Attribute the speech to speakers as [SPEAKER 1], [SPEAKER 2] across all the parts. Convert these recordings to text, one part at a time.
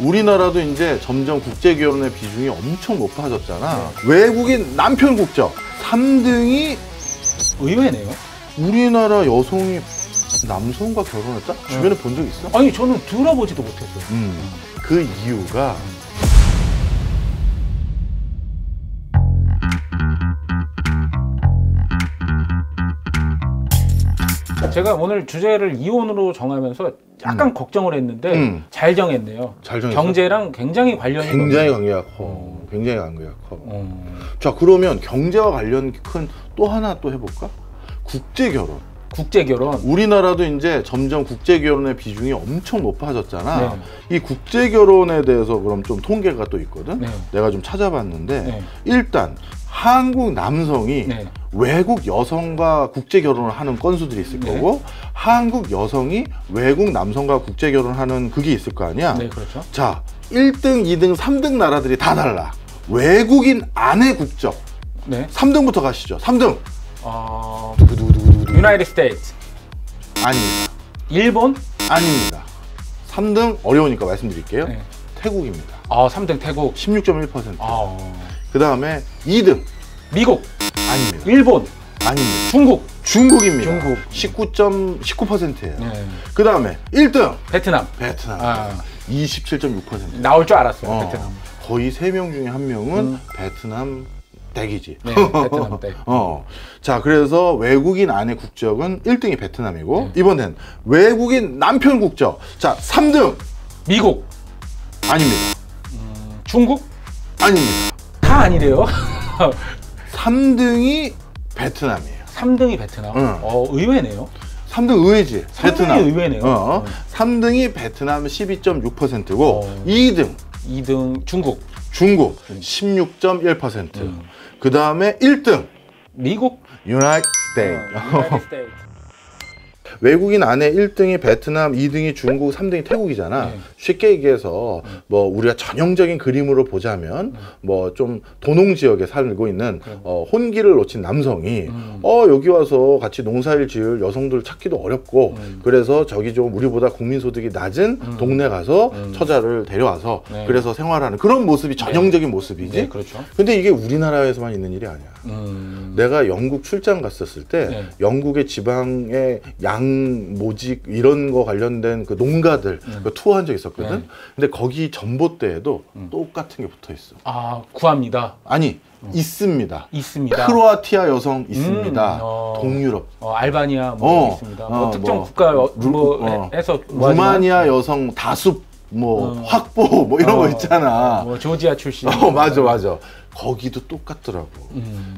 [SPEAKER 1] 우리나라도 이제 점점 국제 결혼의 비중이 엄청 높아졌잖아. 외국인 남편 국적 3등이
[SPEAKER 2] 의외네요.
[SPEAKER 1] 우리나라 여성이 남성과 결혼했다? 주변에 본 적 있어?
[SPEAKER 2] 아니 저는 들어보지도 못했어요.
[SPEAKER 1] 그 이유가
[SPEAKER 2] 제가 오늘 주제를 이혼으로 정하면서 약간 걱정을 했는데 잘 정했네요.
[SPEAKER 1] 잘 정했어?
[SPEAKER 2] 경제랑 굉장히 관련이
[SPEAKER 1] 굉장히 관계가 커. 굉장히 관계가 커. 자, 그러면 경제와 관련 큰 또 하나 또 해볼까? 국제 결혼.
[SPEAKER 2] 국제 결혼.
[SPEAKER 1] 우리나라도 이제 점점 국제 결혼의 비중이 엄청 높아졌잖아.
[SPEAKER 2] 네.
[SPEAKER 1] 이 국제 결혼에 대해서 그럼 좀 통계가 또 있거든.
[SPEAKER 2] 네.
[SPEAKER 1] 내가 좀 찾아봤는데
[SPEAKER 2] 네.
[SPEAKER 1] 일단 한국 남성이
[SPEAKER 2] 네.
[SPEAKER 1] 외국 여성과 국제 결혼을 하는 건수들이 있을 거고 한국 여성이 외국 남성과 국제 결혼하는 그게 있을 거 아니야.
[SPEAKER 2] 네, 그렇죠.
[SPEAKER 1] 자, 1등, 2등, 3등 나라들이 다 달라. 외국인 아내 국적.
[SPEAKER 2] 네.
[SPEAKER 1] 3등부터 가시죠. 3등.
[SPEAKER 2] 두구두구두구두구. 유나이티드 스테이트.
[SPEAKER 1] 아닙니다.
[SPEAKER 2] 일본?
[SPEAKER 1] 아닙니다. 3등 어려우니까 말씀드릴게요.
[SPEAKER 2] 네.
[SPEAKER 1] 태국입니다.
[SPEAKER 2] 3등 태국.
[SPEAKER 1] 16.1%. 그 다음에 2등.
[SPEAKER 2] 미국.
[SPEAKER 1] 아닙니다.
[SPEAKER 2] 일본.
[SPEAKER 1] 아닙니다.
[SPEAKER 2] 중국.
[SPEAKER 1] 중국입니다.
[SPEAKER 2] 중국.
[SPEAKER 1] 19.19%예요.
[SPEAKER 2] 네.
[SPEAKER 1] 그 다음에 1등.
[SPEAKER 2] 베트남.
[SPEAKER 1] 베트남. 27.6%.
[SPEAKER 2] 나올 줄 알았어요. 베트남.
[SPEAKER 1] 거의 3명 중에 1명은 베트남 댁이지.
[SPEAKER 2] 네, 베트남 댁.
[SPEAKER 1] 자, 그래서 외국인 아내 국적은 1등이 베트남이고 이번엔 외국인 남편 국적. 자, 3등.
[SPEAKER 2] 미국.
[SPEAKER 1] 아닙니다.
[SPEAKER 2] 중국?
[SPEAKER 1] 아닙니다.
[SPEAKER 2] 다 아니래요.
[SPEAKER 1] 3등이 베트남이에요.
[SPEAKER 2] 3등이 베트남. 의외네요.
[SPEAKER 1] 3등 의외지.
[SPEAKER 2] 3등이
[SPEAKER 1] 베트남.
[SPEAKER 2] 의외네요.
[SPEAKER 1] 3등이 베트남 12.6%고 2등.
[SPEAKER 2] 2등 중국.
[SPEAKER 1] 중국 16.1%. 그 다음에 1등.
[SPEAKER 2] 미국?
[SPEAKER 1] 유나이티드 스테이트. 외국인 아내 1등이 베트남, 2등이 중국, 3등이 태국이잖아.
[SPEAKER 2] 네.
[SPEAKER 1] 쉽게 얘기해서 뭐 우리가 전형적인 그림으로 보자면 뭐 좀 도농 지역에 살고 있는 혼기를 놓친 남성이 여기 와서 같이 농사일 지을 여성들 찾기도 어렵고 그래서 저기 좀 우리보다 국민소득이 낮은 동네 가서 처자를 데려와서 그래서 생활하는 그런 모습이 전형적인 모습이지.
[SPEAKER 2] 네, 그렇죠.
[SPEAKER 1] 근데 이게 우리나라에서만 있는 일이 아니야. 내가 영국 출장 갔었을 때 영국의 지방의 양 모직 이런 거 관련된 그 농가들 그 투어한 적 있었거든. 근데 거기 전봇대에도 똑같은 게 붙어 있어.
[SPEAKER 2] 구합니다.
[SPEAKER 1] 아니, 있습니다.
[SPEAKER 2] 있습니다.
[SPEAKER 1] 크로아티아 여성 있습니다. 동유럽.
[SPEAKER 2] 알바니아 뭐 있습니다. 뭐 특정 국가 해서
[SPEAKER 1] 루마니아 여성 다수 확보 뭐 이런 거 있잖아.
[SPEAKER 2] 뭐 조지아 출신.
[SPEAKER 1] 맞아. 거기도 똑같더라고.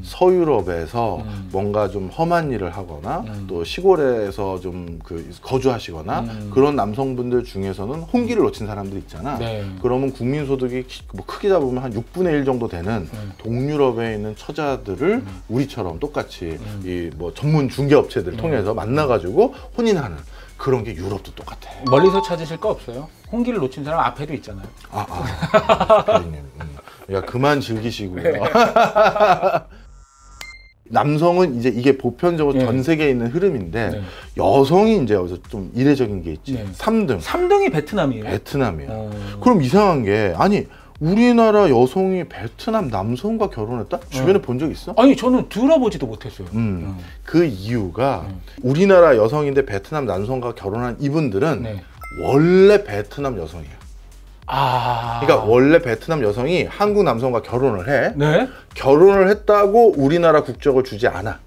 [SPEAKER 1] 서유럽에서 뭔가 좀 험한 일을 하거나 또 시골에서 좀 거주하시거나 그런 남성분들 중에서는 혼기를 놓친 사람들 있잖아. 그러면 국민소득이 뭐 크게 잡으면 한 6분의 1 정도 되는 동유럽에 있는 처자들을 우리처럼 똑같이 이 뭐 전문 중개업체들 통해서 만나가지고 혼인하는 그런 게 유럽도 똑같아.
[SPEAKER 2] 멀리서 찾으실 거 없어요? 혼기를 놓친 사람 앞에도 있잖아요.
[SPEAKER 1] 대리님. 야, 그만 즐기시고요. 남성은 이제 이게 보편적으로 전 세계에 있는 흐름인데 여성이 이제 여기서 좀 이례적인 게 있지. 3등.
[SPEAKER 2] 3등이 베트남이에요?
[SPEAKER 1] 베트남이에요. 그럼 이상한 게 아니 우리나라 여성이 베트남 남성과 결혼했다? 주변에 본 적 있어?
[SPEAKER 2] 아니 저는 들어보지도 못했어요.
[SPEAKER 1] 그 이유가 우리나라 여성인데 베트남 남성과 결혼한 이분들은 원래 베트남 여성이에요. 그러니까 원래 베트남 여성이 한국 남성과 결혼을 해. 결혼을 했다고 우리나라 국적을 주지 않아.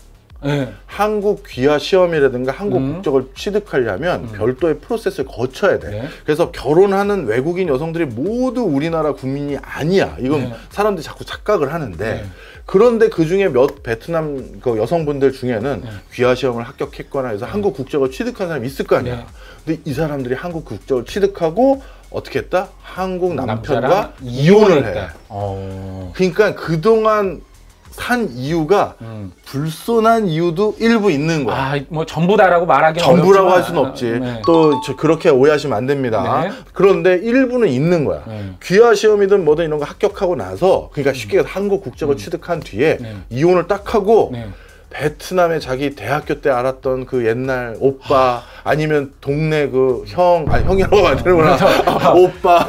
[SPEAKER 1] 한국 귀화 시험이라든가 한국 국적을 취득하려면 별도의 프로세스를 거쳐야 돼. 그래서 결혼하는 외국인 여성들이 모두 우리나라 국민이 아니야. 이건 사람들이 자꾸 착각을 하는데 그런데 그 중에 몇 베트남 그 여성분들 중에는 귀화 시험을 합격했거나 해서 한국 국적을 취득한 사람이 있을 거 아니야. 근데 이 사람들이 한국 국적을 취득하고 어떻게 했다? 한국 남편과 이혼을 해. 그러니까 그동안 산 이유가 불손한 이유도 일부 있는 거야.
[SPEAKER 2] 뭐 전부다라고 말하기는
[SPEAKER 1] 전부라고 할 수는 없지. 또 그렇게 오해하시면 안 됩니다. 그런데 일부는 있는 거야. 귀화 시험이든 뭐든 이런 거 합격하고 나서 그러니까 쉽게 한국 국적을 취득한 뒤에 이혼을 딱 하고 베트남에 자기 대학교 때 알았던 그 옛날 오빠 아니면 동네 그 형, 아니 형이라고 하면 안 되는구나. 오빠,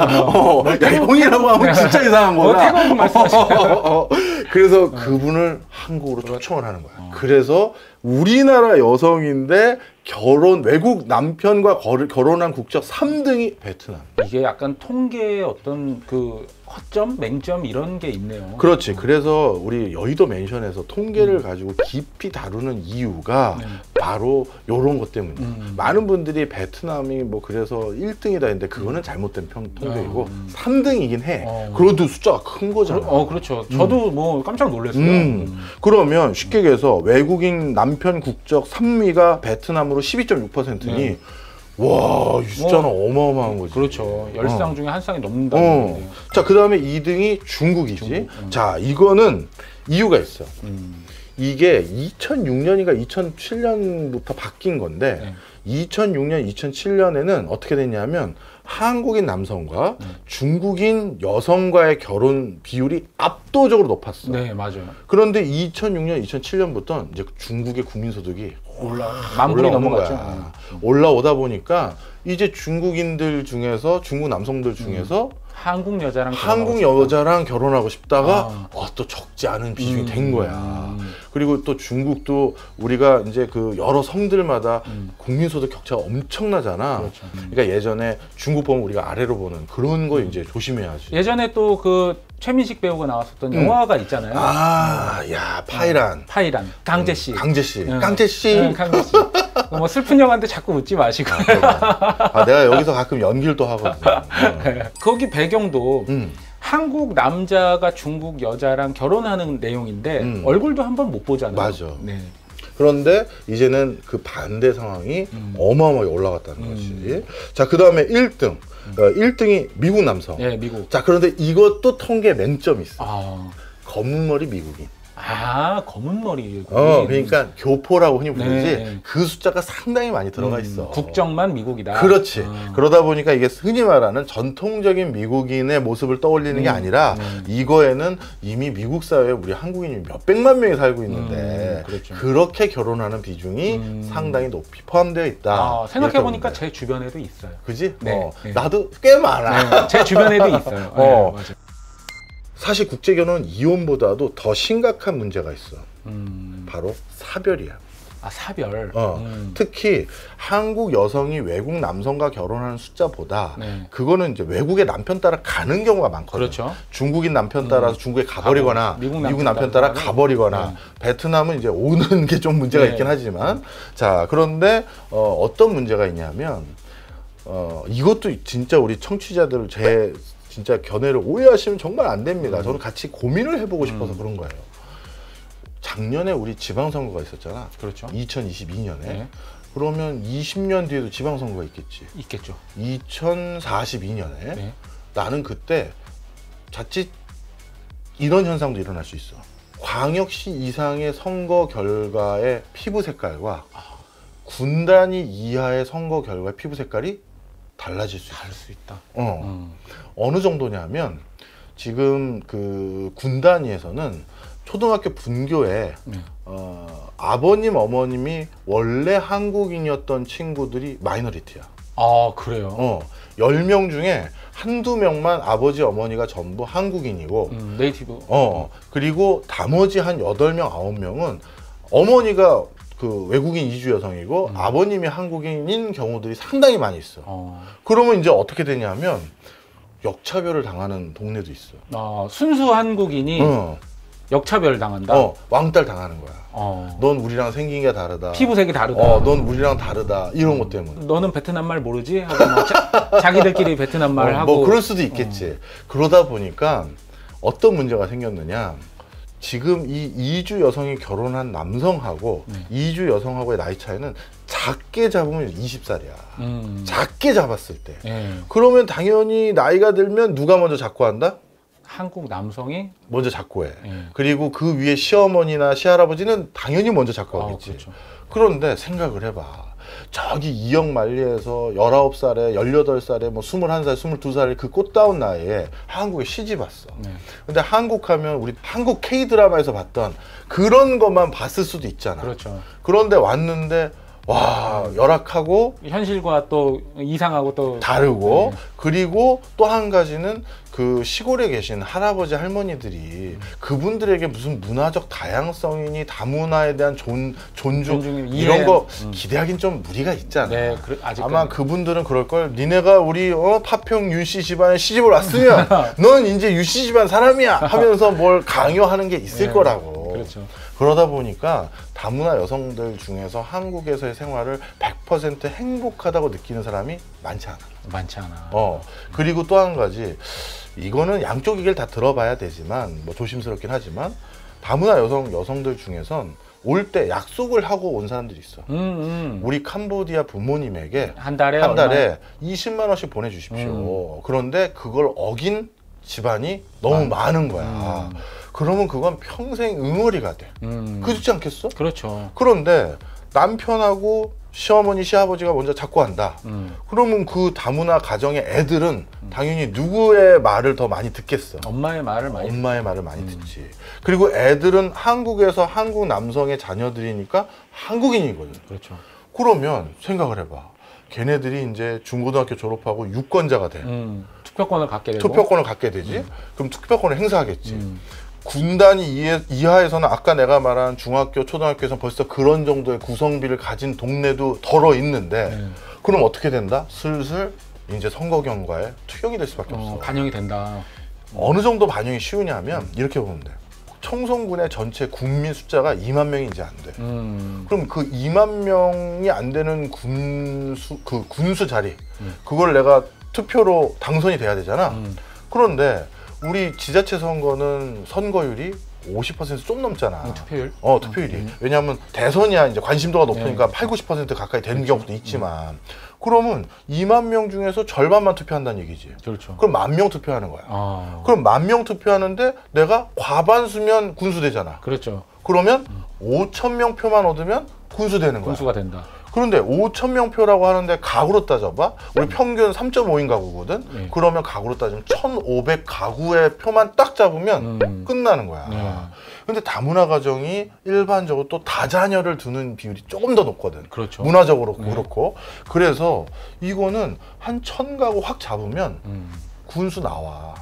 [SPEAKER 1] 야, 형이라고 하면 진짜 이상한 거야.
[SPEAKER 2] 태국 말씀하시죠.
[SPEAKER 1] 그래서 그분을 한국으로 초청을 하는 거야. 그래서 우리나라 여성인데 외국 남편과 결혼한 국적 3등이 베트남.
[SPEAKER 2] 이게 약간 통계의 어떤 그 허점, 맹점 이런 게 있네요.
[SPEAKER 1] 그렇지. 그래서 우리 여의도 맨션에서 통계를 가지고 깊이 다루는 이유가 바로 이런 것 때문이에요. 많은 분들이 베트남이 뭐 그래서 1등이다 했는데 그거는 잘못된 통계이고 3등이긴 해. 그래도 숫자가 큰 거잖아.
[SPEAKER 2] 그렇죠. 저도 뭐 깜짝 놀랐어요.
[SPEAKER 1] 그러면 쉽게 얘기해서 외국인 남편 국적 3위가 베트남으로 12.6%니 와, 이 숫자는 어마어마한 거지.
[SPEAKER 2] 그렇죠. 10쌍 중에 한 쌍이 넘는다는 건데요.
[SPEAKER 1] 자, 그 다음에 2등이 중국이지. 자, 이거는 이유가 있어. 이게 2006년인가 2007년부터 바뀐 건데 2006년, 2007년에는 어떻게 됐냐면 한국인 남성과 중국인 여성과의 결혼 비율이 압도적으로 높았어.
[SPEAKER 2] 네, 맞아요.
[SPEAKER 1] 그런데 2006년, 2007년부터 이제 중국의 국민소득이
[SPEAKER 2] 만 불이
[SPEAKER 1] 올라오는
[SPEAKER 2] 넘어갔죠.
[SPEAKER 1] 거야. 올라오다 보니까 이제 중국인들 중에서 중국 남성들 중에서
[SPEAKER 2] 한국 여자랑
[SPEAKER 1] 결혼하고 싶다가 또 적지 않은 비중이 된 거야. 그리고 또 중국도 우리가 이제 그 여러 성들마다 국민소득 격차가 엄청나잖아.
[SPEAKER 2] 그렇죠.
[SPEAKER 1] 그러니까 예전에 중국 보면 우리가 아래로 보는 그런 거 이제 조심해야지.
[SPEAKER 2] 예전에 또 그 최민식 배우가 나왔었던 영화가 있잖아요.
[SPEAKER 1] 야, 파이란.
[SPEAKER 2] 강재 씨.
[SPEAKER 1] 강재 씨. 강재 씨.
[SPEAKER 2] 강재 씨. 뭐 슬픈 영화인데 자꾸 웃지 마시고.
[SPEAKER 1] 내가 여기서 가끔 연기를 또 하거든.
[SPEAKER 2] 거기 배경도 한국 남자가 중국 여자랑 결혼하는 내용인데 얼굴도 한 번 못 보잖아요.
[SPEAKER 1] 맞아.
[SPEAKER 2] 네.
[SPEAKER 1] 그런데 이제는 그 반대 상황이 어마어마하게 올라갔다는 거지. 자, 그 다음에 1등. 1등이 미국 남성.
[SPEAKER 2] 네, 미국.
[SPEAKER 1] 자, 그런데 이것도 통계 맹점이 있어. 검은 머리 미국인.
[SPEAKER 2] 검은 머리.
[SPEAKER 1] 그러니까 교포라고 흔히 부르지.
[SPEAKER 2] 네.
[SPEAKER 1] 그 숫자가 상당히 많이 들어가 있어.
[SPEAKER 2] 국적만 미국이다.
[SPEAKER 1] 그렇지. 그러다 보니까 이게 흔히 말하는 전통적인 미국인의 모습을 떠올리는 게 아니라 이거에는 이미 미국 사회에 우리 한국인이 몇백만 명이 살고 있는데
[SPEAKER 2] 그렇죠.
[SPEAKER 1] 그렇게 결혼하는 비중이 상당히 높이 포함되어 있다.
[SPEAKER 2] 생각해보니까 제 주변에도 있어요.
[SPEAKER 1] 그지?
[SPEAKER 2] 네.
[SPEAKER 1] 나도 꽤 많아.
[SPEAKER 2] 제 주변에도 있어요. 맞아.
[SPEAKER 1] 사실 국제결혼은 이혼보다도 더 심각한 문제가 있어. 바로 사별이야.
[SPEAKER 2] 사별.
[SPEAKER 1] 특히 한국 여성이 외국 남성과 결혼하는 숫자보다 그거는 이제 외국의 남편 따라 가는 경우가 많거든요.
[SPEAKER 2] 그렇죠.
[SPEAKER 1] 중국인 남편 따라서 중국에 가버리거나 미국 남편 따라 가버리거나 베트남은 이제 오는 게 좀 문제가 있긴 하지만 자, 그런데 어떤 문제가 있냐면 이것도 진짜 우리 청취자들 진짜 견해를 오해하시면 정말 안 됩니다. 저는 같이 고민을 해보고 싶어서 그런 거예요. 작년에 우리 지방선거가 있었잖아.
[SPEAKER 2] 그렇죠.
[SPEAKER 1] 2022년에. 그러면 20년 뒤에도 지방선거가 있겠지.
[SPEAKER 2] 있겠죠.
[SPEAKER 1] 2042년에. 나는 그때 자칫 이런 현상도 일어날 수 있어. 광역시 이상의 선거 결과의 피부 색깔과 군단위 이하의 선거 결과의 피부 색깔이 달라질 수 있다. 어느 정도냐면 지금 그 군단위에서는 초등학교 분교에 아버님, 어머님이 원래 한국인이었던 친구들이 마이너리티야.
[SPEAKER 2] 그래요?
[SPEAKER 1] 10명 중에 한두 명만 아버지, 어머니가 전부 한국인이고
[SPEAKER 2] 네이티브.
[SPEAKER 1] 그리고 나머지 한 8명, 9명은 어머니가 그 외국인 이주 여성이고 아버님이 한국인인 경우들이 상당히 많이 있어. 그러면 이제 어떻게 되냐면 역차별을 당하는 동네도 있어.
[SPEAKER 2] 순수 한국인이 역차별 당한다?
[SPEAKER 1] 왕따를 당하는 거야. 넌 우리랑 생긴 게 다르다.
[SPEAKER 2] 피부색이 다르다.
[SPEAKER 1] 넌 우리랑 다르다. 이런 것 때문에.
[SPEAKER 2] 너는 베트남 말 모르지? 하고 자기들끼리 베트남 말 하고.
[SPEAKER 1] 뭐 그럴 수도 있겠지. 그러다 보니까 어떤 문제가 생겼느냐. 지금 이 이주 여성이 결혼한 남성하고 이주 여성하고의 나이 차이는 작게 잡으면 20살이야. 작게 잡았을 때. 그러면 당연히 나이가 들면 누가 먼저 잡고 한다?
[SPEAKER 2] 한국 남성이
[SPEAKER 1] 먼저 잡고 해. 그리고 그 위에 시어머니나 시할아버지는 당연히 먼저 잡고 하겠지.
[SPEAKER 2] 그렇죠.
[SPEAKER 1] 그런데 생각을 해봐. 저기 2억 만리에서 19살에 18살에 뭐 21살, 22살에 그 꽃다운 나이에 한국에 시집 왔어. 근데 한국 하면 우리 한국 K-드라마에서 봤던 그런 것만 봤을 수도 있잖아.
[SPEAKER 2] 그렇죠.
[SPEAKER 1] 그런데 왔는데 와, 열악하고
[SPEAKER 2] 현실과 또 이상하고 또
[SPEAKER 1] 다르고 그리고 또 한 가지는 그 시골에 계신 할아버지 할머니들이 그분들에게 무슨 문화적 다양성이니 다문화에 대한 존중 이런 거 기대하긴 좀 무리가 있잖아.
[SPEAKER 2] 네,
[SPEAKER 1] 아마 그분들은 그럴 걸. 니네가 우리 파평 윤씨 집안에 시집을 왔으면 넌 이제 윤씨 집안 사람이야 하면서 뭘 강요하는 게 있을 거라고.
[SPEAKER 2] 그렇죠.
[SPEAKER 1] 그러다 보니까 다문화 여성들 중에서 한국에서의 생활을 100% 행복하다고 느끼는 사람이 많지 않아.
[SPEAKER 2] 많지 않아.
[SPEAKER 1] 그리고 또 한 가지, 이거는 양쪽 얘기를 다 들어봐야 되지만 뭐 조심스럽긴 하지만 다문화 여성들 중에선 올 때 약속을 하고 온 사람들이 있어. 우리 캄보디아 부모님에게 한 달에 20만 원씩 보내주십시오. 그런데 그걸 어긴 집안이 너무 많은 거야. 그러면 그건 평생 응어리가 돼. 그렇지 않겠어?
[SPEAKER 2] 그렇죠.
[SPEAKER 1] 그런데 남편하고 시어머니, 시아버지가 먼저 자꾸 한다. 그러면 그 다문화 가정의 애들은 당연히 누구의 말을 더 많이 듣겠어?
[SPEAKER 2] 엄마의 말을
[SPEAKER 1] 많이 듣지. 그리고 애들은 한국에서 한국 남성의 자녀들이니까 한국인이거든.
[SPEAKER 2] 그렇죠.
[SPEAKER 1] 그러면 생각을 해봐. 걔네들이 이제 중고등학교 졸업하고 유권자가 돼.
[SPEAKER 2] 투표권을 갖게 되고.
[SPEAKER 1] 투표권을 갖게 되지. 그럼 투표권을 행사하겠지. 군단위 이하에서는 아까 내가 말한 중학교, 초등학교에서 벌써 그런 정도의 구성비를 가진 동네도 덜어 있는데 그럼 어떻게 된다? 슬슬 이제 선거 경과에 투영이 될 수밖에 없어.
[SPEAKER 2] 반영이 된다.
[SPEAKER 1] 어느 정도 반영이 쉬우냐면 이렇게 보면 돼. 청송군의 전체 국민 숫자가 2만 명이 이제 안 돼. 그럼 그 2만 명이 안 되는 군수 자리, 그걸 내가 투표로 당선이 돼야 되잖아. 그런데 우리 지자체 선거는 선거율이 50%좀 넘잖아.
[SPEAKER 2] 투표율?
[SPEAKER 1] 투표율이. 왜냐하면 대선이야 이제 관심도가 높으니까 8, 90% 가까이 되는 경우도 있지만 그러면 2만 명 중에서 절반만 투표한다는 얘기지.
[SPEAKER 2] 그렇죠.
[SPEAKER 1] 그럼 10,000명 투표하는 거야. 그럼 10,000명 투표하는데 내가 과반수면 군수되잖아.
[SPEAKER 2] 그렇죠.
[SPEAKER 1] 그러면 5,000명 표만 얻으면 군수되는 거야.
[SPEAKER 2] 군수가 된다.
[SPEAKER 1] 그런데 5,000명 표라고 하는데 가구로 따져봐. 우리 평균 3.5인 가구거든. 그러면 가구로 따지면 1,500 가구의 표만 딱 잡으면 끝나는 거야. 근데 다문화 가정이 일반적으로 또 다자녀를 두는 비율이 조금 더 높거든.
[SPEAKER 2] 그렇죠.
[SPEAKER 1] 문화적으로 그렇고. 그래서 이거는 한 1,000가구 확 잡으면 군수 나와.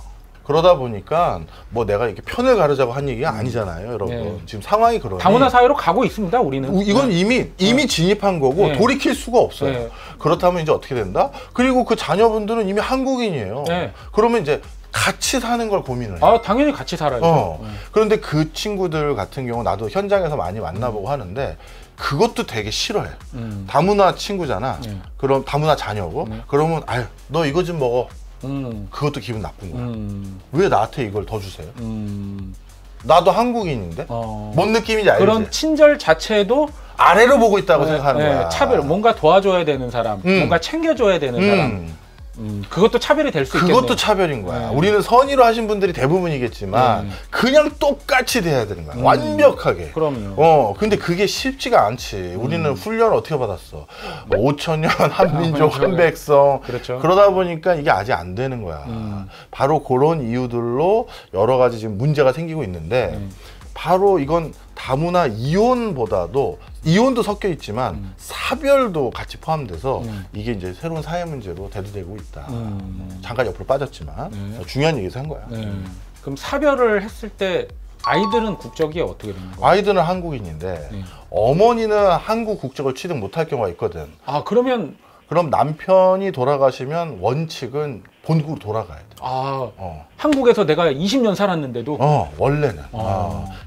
[SPEAKER 1] 그러다 보니까 뭐 내가 이렇게 편을 가르자고 한 얘기가 아니잖아요, 여러분. 지금 상황이 그러니
[SPEAKER 2] 다문화 사회로 가고 있습니다, 우리는.
[SPEAKER 1] 이건 이미 진입한 거고 돌이킬 수가 없어요. 그렇다면 이제 어떻게 된다? 그리고 그 자녀분들은 이미 한국인이에요. 그러면 이제 같이 사는 걸 고민을 해요.
[SPEAKER 2] 당연히 같이 살아야죠.
[SPEAKER 1] 그런데 그 친구들 같은 경우 나도 현장에서 많이 만나보고 하는데 그것도 되게 싫어해. 다문화 친구잖아. 그럼 다문화 자녀고. 그러면 아유, 너 이거 좀 먹어. 그것도 기분 나쁜 거야. 왜 나한테 이걸 더 주세요? 나도 한국인인데? 뭔 느낌인지 알지?
[SPEAKER 2] 그런 친절 자체도
[SPEAKER 1] 아래로 보고 있다고 생각하는 거야.
[SPEAKER 2] 차별, 뭔가 도와줘야 되는 사람, 뭔가 챙겨줘야 되는 사람. 그것도 차별이 될 수 있겠네요.
[SPEAKER 1] 그것도 차별인 거야. 우리는 선의로 하신 분들이 대부분이겠지만 그냥 똑같이 돼야 되는 거야. 완벽하게.
[SPEAKER 2] 그럼요.
[SPEAKER 1] 근데 그게 쉽지가 않지. 우리는 훈련을 어떻게 받았어? 뭐 5,000년 한민족 한백성.
[SPEAKER 2] 그렇죠.
[SPEAKER 1] 그러다 보니까 이게 아직 안 되는 거야. 바로 그런 이유들로 여러 가지 지금 문제가 생기고 있는데 바로 이건 다문화 이혼보다도 이혼도 섞여 있지만 사별도 같이 포함돼서 이게 이제 새로운 사회 문제로 대두되고 있다. 잠깐 옆으로 빠졌지만 중요한 얘기에서 한 거야.
[SPEAKER 2] 그럼 사별을 했을 때 아이들은 국적이 어떻게 되는 거예요?
[SPEAKER 1] 아이들은 한국인인데 어머니는 한국 국적을 취득 못할 경우가 있거든. 그럼 남편이 돌아가시면 원칙은 본국으로 돌아가야 돼.
[SPEAKER 2] 한국에서 내가 20년 살았는데도?
[SPEAKER 1] 원래는.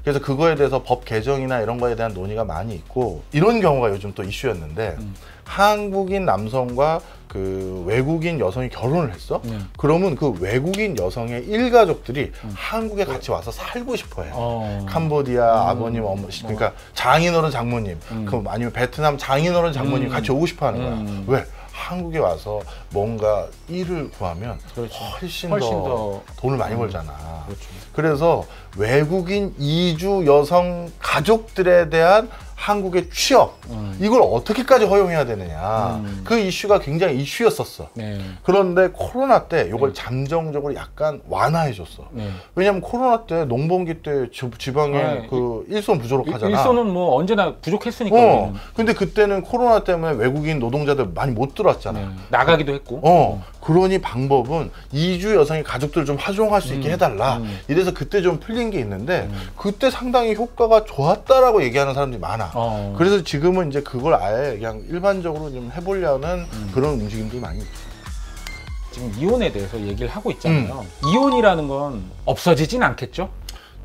[SPEAKER 1] 그래서 그거에 대해서 법 개정이나 이런 거에 대한 논의가 많이 있고 이런 경우가 요즘 또 이슈였는데 한국인 남성과 그 외국인 여성이 결혼을 했어? 그러면 그 외국인 여성의 일가족들이 한국에 같이 와서 살고 싶어 해요. 캄보디아 아버님, 어머니, 그러니까 장인어른, 장모님, 아니면 베트남 장인어른, 장모님 같이 오고 싶어 하는 거야. 왜? 한국에 와서 뭔가 일을 구하면 훨씬 더 돈을 많이 벌잖아. 그래서 외국인 이주 여성 가족들에 대한 한국의 취업 이걸 어떻게까지 허용해야 되느냐 그 이슈가 굉장히 이슈였었어.
[SPEAKER 2] 네.
[SPEAKER 1] 그런데 코로나 때 이걸 잠정적으로 약간 완화해줬어. 왜냐면 코로나 때 농번기 때 지방에 그 일손 부족하잖아.
[SPEAKER 2] 일손은 뭐 언제나 부족했으니까.
[SPEAKER 1] 근데 그때는 코로나 때문에 외국인 노동자들 많이 못 들어왔잖아.
[SPEAKER 2] 나가기도 했고.
[SPEAKER 1] 그러니 방법은 이주 여성의 가족들 좀 활용할 수 있게 해달라. 이래서 그때 좀 풀린 게 있는데 그때 상당히 효과가 좋았다라고 얘기하는 사람들이 많아. 그래서 지금은 이제 그걸 아예 그냥 일반적으로 좀 해보려는 그런 움직임도 많이 있어.
[SPEAKER 2] 지금 이혼에 대해서 얘기를 하고 있잖아요. 이혼이라는 건 없어지진 않겠죠?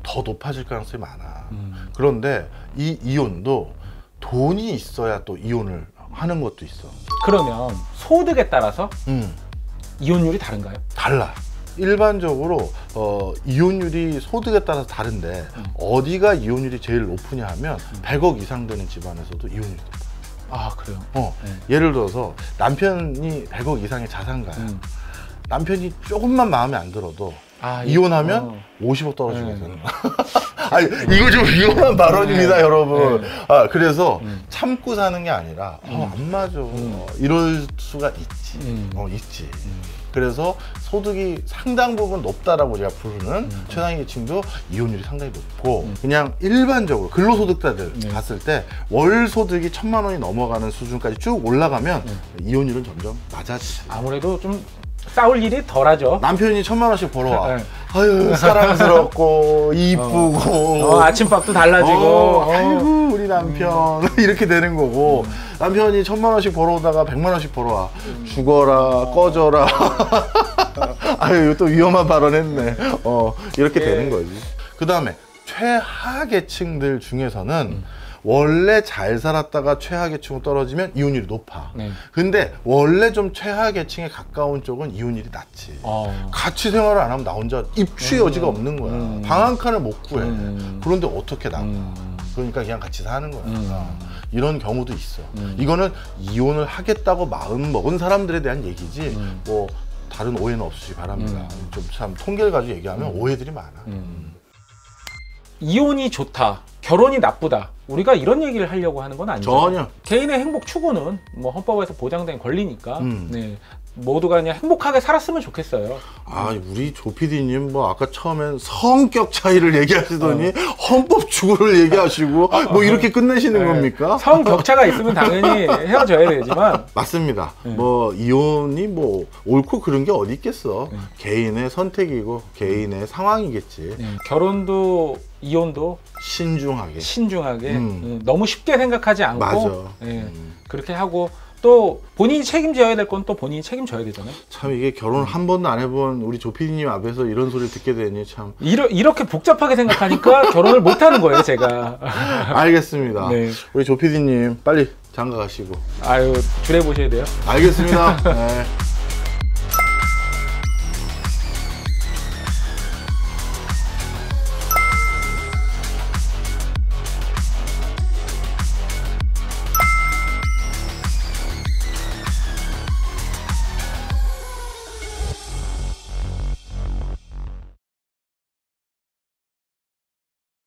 [SPEAKER 1] 더 높아질 가능성이 많아. 그런데 이 이혼도 돈이 있어야 또 이혼을 하는 것도 있어.
[SPEAKER 2] 그러면 소득에 따라서 이혼율이 다른가요?
[SPEAKER 1] 달라. 일반적으로 이혼율이 소득에 따라서 다른데 어디가 이혼율이 제일 높으냐 하면 100억 이상 되는 집안에서도 이혼율이 높아.
[SPEAKER 2] 아, 그래요?
[SPEAKER 1] 예를 들어서 남편이 100억 이상의 자산가야. 남편이 조금만 마음에 안 들어도 이혼하면 50억 떨어지게 되는 거야. 아니, 이거 좀 위험한 발언입니다, 여러분. 그래서 참고 사는 게 아니라 안 맞아. 이럴 수가 있지. 있지. 그래서 소득이 상당 부분 높다라고 제가 부르는 최상위계층도 이혼율이 상당히 높고 그냥 일반적으로 근로소득자들 봤을 때 월 소득이 1,000만 원이 넘어가는 수준까지 쭉 올라가면 이혼율은 점점 낮아지지.
[SPEAKER 2] 아무래도 좀 싸울 일이 덜하죠.
[SPEAKER 1] 남편이 1,000만 원씩 벌어와. 아유, 사랑스럽고 이쁘고
[SPEAKER 2] 아침밥도 달라지고
[SPEAKER 1] 아이고 우리 남편 이렇게 되는 거고 남편이 1,000만 원씩 벌어오다가 100만 원씩 벌어와. 죽어라 꺼져라. 아유, 이거 또 위험한 발언했네. 이렇게 되는 거지. 그 다음에 최하계층들 중에서는 원래 잘 살았다가 최하계층으로 떨어지면 이혼율이 높아. 근데 원래 좀 최하계층에 가까운 쪽은 이혼율이 낮지. 같이 생활을 안 하면 나 혼자 입추의 여지가 없는 거야. 방 한 칸을 못 구해. 그런데 어떻게 나가? 그러니까 그냥 같이 사는 거야. 이런 경우도 있어. 이거는 이혼을 하겠다고 마음 먹은 사람들에 대한 얘기지 뭐 다른 오해는 없으시기 바랍니다. 좀 참 통계를 가지고 얘기하면 오해들이 많아.
[SPEAKER 2] 이혼이 좋다, 결혼이 나쁘다, 우리가 이런 얘기를 하려고 하는 건 아니죠.
[SPEAKER 1] 전혀.
[SPEAKER 2] 개인의 행복 추구는 뭐 헌법에서 보장된 권리니까 모두가 그냥 행복하게 살았으면 좋겠어요.
[SPEAKER 1] 우리 조 PD님 뭐 아까 처음엔 성격 차이를 얘기하시더니 헌법 추구를 얘기하시고 뭐 이렇게 끝내시는 겁니까?
[SPEAKER 2] 성격차가 있으면 당연히 헤어져야 되지만
[SPEAKER 1] 맞습니다. 뭐 이혼이 뭐 옳고 그런 게 어디 있겠어. 개인의 선택이고 개인의 상황이겠지.
[SPEAKER 2] 결혼도 이혼도
[SPEAKER 1] 신중하게
[SPEAKER 2] 너무 쉽게 생각하지 않고
[SPEAKER 1] 맞아.
[SPEAKER 2] 그렇게 하고 또 본인이 책임져야 될 건 또 본인이 책임져야 되잖아요.
[SPEAKER 1] 참 이게 결혼을 한 번도 안 해본 우리 조 PD님 앞에서 이런 소리를 듣게 되니 참
[SPEAKER 2] 이렇게 복잡하게 생각하니까 결혼을 못 하는 거예요, 제가.
[SPEAKER 1] 알겠습니다. 우리 조 PD님 빨리 장가 가시고
[SPEAKER 2] 줄여 보셔야 돼요.
[SPEAKER 1] 알겠습니다. 네.